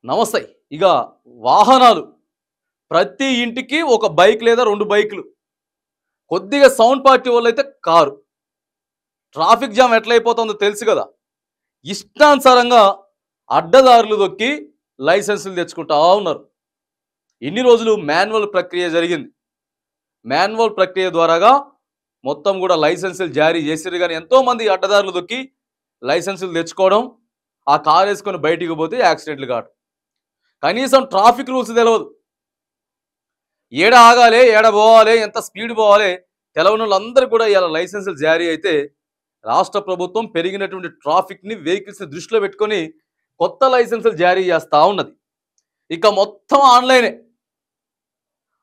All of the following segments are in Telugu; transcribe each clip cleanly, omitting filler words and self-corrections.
నమస్తే. ఇక వాహనాలు ప్రతి ఇంటికి ఒక బైక్ లేదా 2 బైకులు. కొద్దిగా సౌండ్ పార్టీ వాళ్ళైతే కారు. ట్రాఫిక్ జామ్ ఎట్లయిపోతుందో తెలుసు గదా! ఇష్టానుసారంగా అడ్డదారులు దొక్కి లైసెన్సులు తెచ్చుకుంటా ఉన్నారు. ఇన్ని రోజులు మాన్యువల్ ప్రక్రియ జరిగింది. మాన్యువల్ ప్రక్రియ ద్వారాగా మొత్తం గూడా లైసెన్సులు జారీ చేసిర్రు గానీ ఎంతోమంది అడ్డదారులు దొక్కి లైసెన్సులు తెచ్చుకోవడం, ఆ కారేసుకొని బయటికి పోతే యాక్సిడెంట్లు కావడం. కనీసం ట్రాఫిక్ రూల్స్ తెలవదు. ఏడ ఆగాలి, ఏడ పోవాలి, ఎంత స్పీడ్ పోవాలి తెలవనోళ్ళందరికీ కూడా ఇవాళ లైసెన్సులు జారీ అయితే రాష్ట్ర ప్రభుత్వం పెరిగినటువంటి ట్రాఫిక్‌ని, వెహికల్స్‌ని దృష్టిలో పెట్టుకొని కొత్త లైసెన్సులు జారీ చేస్తా ఉన్నది. ఇక మొత్తం ఆన్‌లైనే.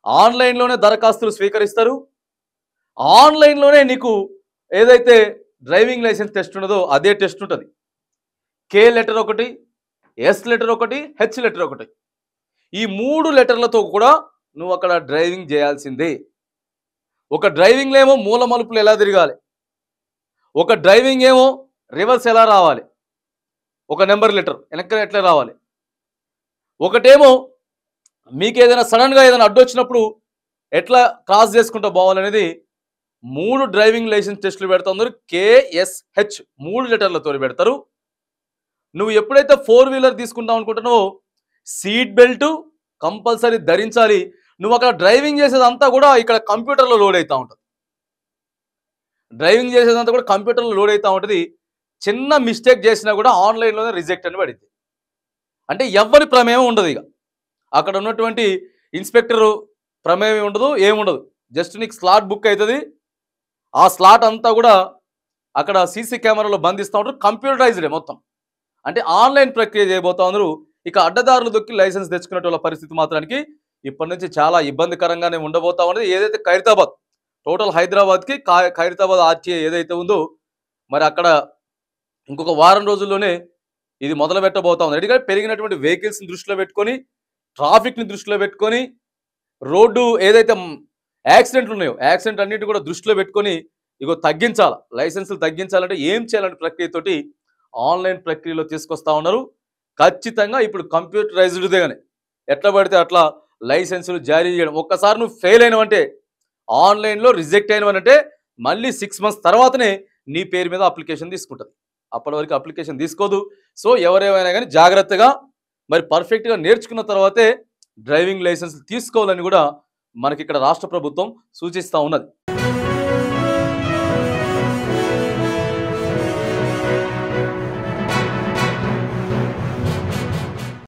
ఆన్‌లైన్‌లోనే దరఖాస్తులు స్వీకరిస్తారు. ఆన్‌లైన్‌లోనే నీకు ఏదైతే డ్రైవింగ్ లైసెన్స్ టెస్ట్ ఉన్నదో అదే టెస్ట్ ఉంటది. కే లెటర్ ఒకటి, ఎస్ లెటర్ ఒకటి, హెచ్ లెటర్ ఒకటి. ఈ 3 లెటర్లతో కూడా నువ్వు అక్కడ డ్రైవింగ్ చేయాల్సిందే. ఒక డ్రైవింగ్‌లో ఏమో మూల మలుపులు ఎలా తిరగాలి, ఒక డ్రైవింగ్ ఏమో రివర్స్ ఎలా రావాలి, ఒక నెంబర్ లెటర్ వెనక్కి ఎట్లా రావాలి, ఒకటేమో మీకేదైనా సడన్‌గా ఏదైనా అడ్డొచ్చినప్పుడు ఎట్లా క్రాస్ చేసుకుంటూ పోవాలనేది 3 డ్రైవింగ్ లైసెన్స్ టెస్టులు పెడుతున్నారు. కేఎస్‌హెచ్ 3 లెటర్లతోని పెడతారు. నువ్వు ఎప్పుడైతే 4 వీలర్ తీసుకుందాం అనుకుంటున్నావో సీట్ బెల్ట్ కంపల్సరీ ధరించాలి. నువ్వు అక్కడ డ్రైవింగ్ చేసేదంతా కూడా ఇక్కడ కంప్యూటర్‌లో లోడ్ అయితా ఉంటది. డ్రైవింగ్ చేసేదంతా కూడా కంప్యూటర్‌లో లోడ్ అయితా ఉంటది. చిన్న మిస్టేక్ చేసినా కూడా ఆన్‌లైన్‌లోనే రిజెక్ట్ అని పడిద్ది. అంటే ఎవ్వరి ప్రమేయం ఉండదిగ. అక్కడ ఉన్నటువంటి ఇన్స్‌పెక్టరు ప్రమేయం ఉండదు, ఏముండదు. జస్ట్ నీకు స్లాట్ బుక్ అయితది. ఆ స్లాట్ అంతా కూడా అక్కడ సీసీ కెమెరాలో బంధిస్తా ఉంటారు. కంప్యూటరైజ్డే మొత్తం. అంటే ఆన్‌లైన్ ప్రక్రియ చేయబోతా ఉన్నారు. ఇక అడ్డదారులు దొక్కి లైసెన్స్ తెచ్చుకునేటోళ్ళ పరిస్థితి మాత్రానికి ఇప్పటి నుంచి చాలా ఇబ్బందికరంగానే ఉండబోతా ఉన్నది. ఏదైతే ఖైరతాబాద్ టోటల్ హైదరాబాద్‌కి ఖైరతాబాద్ ఆర్‌టీఏ ఏదైతే ఉందో మరి అక్కడ ఇంకొక వారం రోజుల్లోనే ఇది మొదలు పెట్టబోతా ఉంది. ఎందుకంటే పెరిగినటువంటి వెహికల్స్‌ని దృష్టిలో పెట్టుకొని, ట్రాఫిక్‌ని దృష్టిలో పెట్టుకొని, రోడ్డు ఏదైతే యాక్సిడెంట్లు ఉన్నాయో, యాక్సిడెంట్ అన్నిటిని కూడా దృష్టిలో పెట్టుకొని ఇగో తగ్గించాల. లైసెన్సులు తగ్గించాలంటే ఏం చేయాలనే ప్రక్రియతోటి ఆన్‌లైన్ ప్రక్రియలో తీసుకొస్తా ఉన్నారు. ఖచ్చితంగా ఇప్పుడు కంప్యూటరైజ్డ్‌దేగానే ఎట్లా పడితే అట్లా లైసెన్సులు జారీ చేయడం. ఒక్కసారి నువ్వు ఫెయిల్ అయినవంటే ఆన్‌లైన్‌లో రిజెక్ట్ అయినవనంటే మళ్ళీ 6 మంత్స్ తర్వాతనే నీ పేరు మీద అప్లికేషన్ తీసుకుంటది. అప్పటి వరకు అప్లికేషన్ తీసుకోదు. సో ఎవరేమైనా గానీ జాగ్రత్తగా మరి పర్ఫెక్ట్‌గా నేర్చుకున్న తర్వాతే డ్రైవింగ్ లైసెన్స్ తీసుకోవాలని కూడా మనకిక్కడ రాష్ట్ర ప్రభుత్వం సూచిస్తా ఉన్నది.